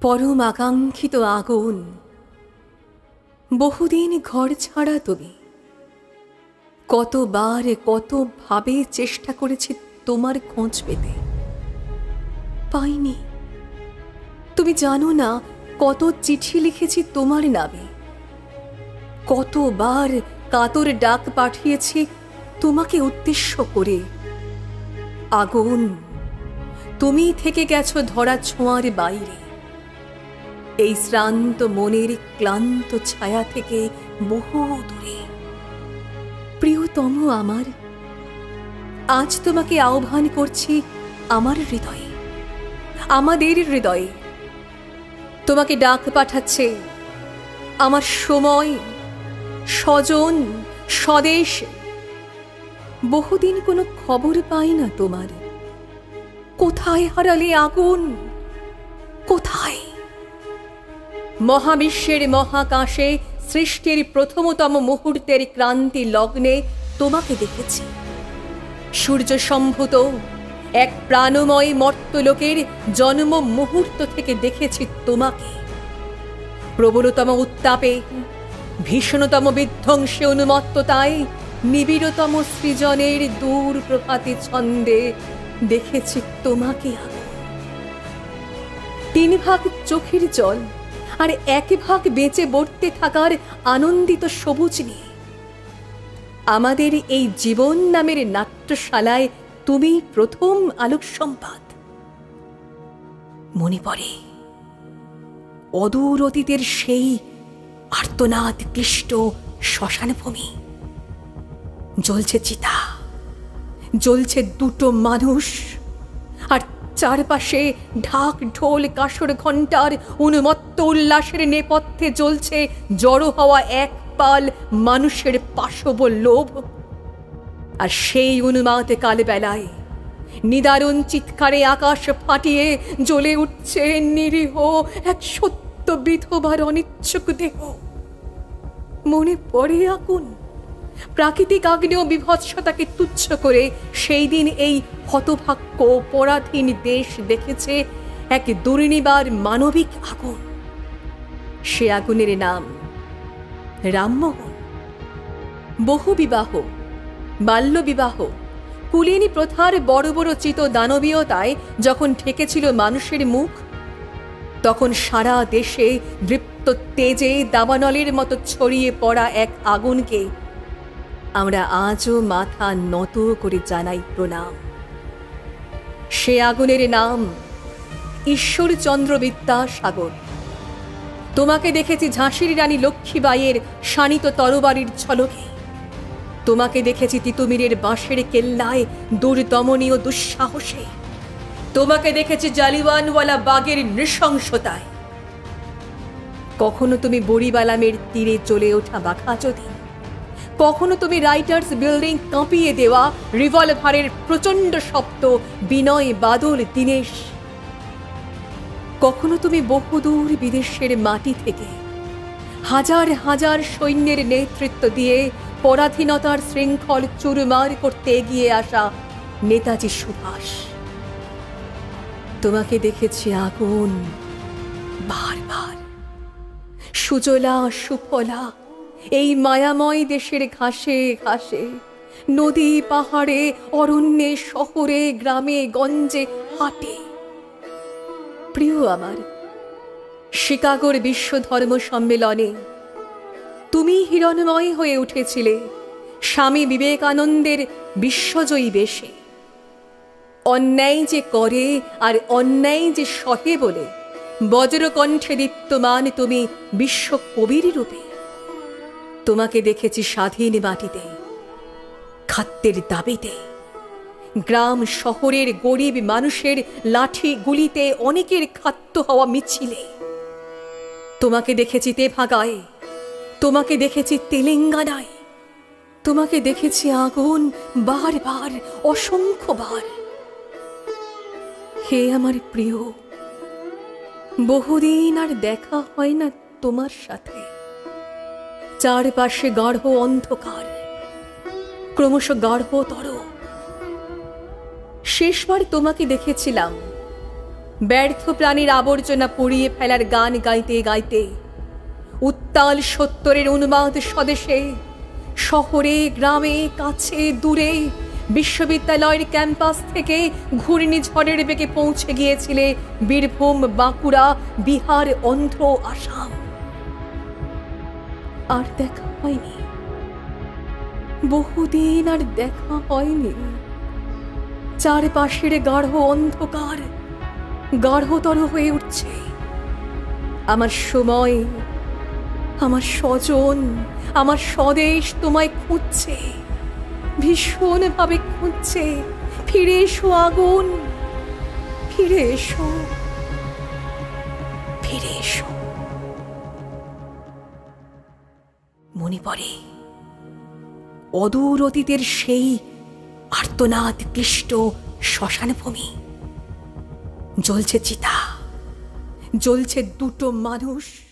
পরম আকাঙ্ক্ষিত আগুন, বহুদিন ঘর ছাড়া তুমি। কতবার কতভাবে চেষ্টা করেছি তোমার খোঁজ পেতে, পাইনি। তুমি জানো না কত চিঠি লিখেছি তোমার নামে, কতবার কাতর ডাক পাঠিয়েছি তোমাকে উদ্দেশ্য করে। আগুন, তুমি থেকে গেছো ধরা ছোঁয়ার বাইরে, এই শ্রান্ত মনের ক্লান্ত ছায়া থেকে বহু দূরে। প্রিয়তম আমার, আজ তোমাকে আহ্বান করছি আমার হৃদয়ে, আমাদের হৃদয়ে। তোমাকে ডাক পাঠাচ্ছে আমার সময়, স্বজন, স্বদেশ। বহুদিন কোনো খবর পাই না তোমার। কোথায় হারালে আগুন, কোথায়? মহাবিশ্বের মহাকাশে সৃষ্টির প্রথমতম মুহূর্তের ক্রান্তি লগ্নে তোমাকে দেখেছি। সূর্য সম্ভূত এক প্রাণময় মর্তলোকের জন্ম মুহূর্ত থেকে দেখেছি তোমাকে। প্রবলতম উত্তাপে, ভীষণতম বিধ্বংসে, উন্মত্ততায়, নিবিড়তম সৃজনের দূর প্রভাতী ছন্দে দেখেছি তোমাকে। তিন ভাগ চোখের জল আর এক ভাগ বেঁচে বর্তে থাকার আনন্দিত সবুজ নিয়ে আমাদের এই জীবন নামের নাট্যশালায় তুমি প্রথম আলোক সম্পাদ। মনে পড়ে অদূর অতীতের সেই আর্তনাদ ক্লিষ্ট শ্মশান ভূমি। জ্বলছে চিতা, জ্বলছে দুটো মানুষ, আর চারপাশে ঢাক ঢোল কাসর ঘণ্টার উন্মত্ত উল্লাসের নেপথ্যে জ্বলছে জড়ো হওয়া এক পাল মানুষের পাশব লোভ। আর সেই উন্মাদ কালবেলায় নিদারুণ চিৎকারে আকাশ ফাটিয়ে জ্বলে উঠছে নিরীহ এক সত্য বিধবার অনিচ্ছুক দেহ। মনে পড়ে আগুন, প্রাকৃতিক আগ্নেয় বিভৎসতাকে তুচ্ছ করে সেই দিন এই হতভাগ্য পরাধীন দেশ দেখেছে এক দুর্নিবার মানবিক আগুন। সে আগুনের নাম রামমোহন। বহু বিবাহ, বাল্যবিবাহ, কুলীনি প্রথার বড় বড় চিত দানবীয়তায় যখন ঠেকেছিল মানুষের মুখ, তখন সারা দেশে দৃপ্ত তেজে দাবানলের মতো ছড়িয়ে পড়া এক আগুনকে আমরা আজও মাথা নত করে জানাই প্রণাম। সে আগুনের নাম ঈশ্বরচন্দ্র বিদ্যাসাগর। তোমাকে দেখেছি ঝাঁসির রানী লক্ষ্মীবাইয়ের শানিত তরবারির ঝলকে। তোমাকে দেখেছি তিতুমিরের বাঁশের কেল্লায় দুর্দমনীয় দুঃসাহসে। তোমাকে দেখেছি জালিওয়ানওয়ালা বাগের নৃশংসতায়। কখনো তুমি বড়িবালামের তীরে চলে ওঠা বাঘাযতীন, কখনো তুমি রাইটার্স বিল্ডিং কাঁপিয়ে দেওয়া রিভলভারের প্রচণ্ড শব্দ বিনয় বাদল দীনেশ। কখনো তুমি বহুদূর বিদেশের মাটি থেকে হাজার হাজার সৈন্যের নেতৃত্ব দিয়ে পরাধীনতার শৃঙ্খল চুরমার করতে এগিয়ে আসা নেতাজি সুভাষ। তোমাকে দেখেছি আগুন, বারবার সুজলা সুফলা এই মায়াময় দেশের ঘাসে ঘাসে, নদী পাহাড়ে, অরণ্যে, শহরে, গ্রামে গঞ্জে, হাটে। প্রিয় আমার, শিকাগোর বিশ্ব ধর্ম সম্মেলনে তুমি হিরণময় হয়ে উঠেছিলে স্বামী বিবেকানন্দের বিশ্বজয়ী বেশে। অন্যায় যে করে আর অন্যায় যে সহে বলে বজ্রকণ্ঠে দীপ্তমান তুমি বিশ্ব কবির রূপে। তোমাকে দেখেছি স্বাধীন মাটিতে, খাদ্যের দাবিতে, গ্রাম শহরের গরিব মানুষের লাঠি গুলিতে অনেকের খাদ্য হওয়া মিছিলে। তোমাকে দেখেছি তেভাগায়, তোমাকে দেখেছি তেলেঙ্গানায়, তোমাকে দেখেছি আগুন বারবার, অসংখ্যবার। হে আমার প্রিয়, বহুদিন আর দেখা হয় না তোমার সাথে। চারপাশে গাঢ় অন্ধকার, ক্রমশ গাঢ়তর। শেষবার তোমাকে দেখেছিলাম ব্যর্থ প্রাণীর আবর্জনা পুড়িয়ে ফেলার গান গাইতে গাইতে উত্তাল সত্তরের উন্মাদ স্বদেশে, শহরে গ্রামে কাছে দূরে, বিশ্ববিদ্যালয়ের ক্যাম্পাস থেকে ঘূর্ণিঝড়ের বেগে পৌঁছে গিয়েছিলে বীরভূম, বাঁকুড়া, বিহার, অন্ধ্র, আসাম। আর দেখা হয়নি, বহুদিন আর দেখা হয়নি। চারপাশের গাঢ় অন্ধকার গাঢ়তর হয়ে উঠছে। আমার সময়, আমার স্বজন, আমার স্বদেশ তোমায় খুঁজছে, ভীষণ ভাবে খুঁজছে। ফিরে এসো আগুন, ফিরে এসো, ফিরে এসো। মনে পড়ে অদূর অতীতের সেই আর্তনাদ ক্লিষ্ট শ্মশানভূমি। জ্বলছে চিতা, জ্বলছে দুটো মানুষ।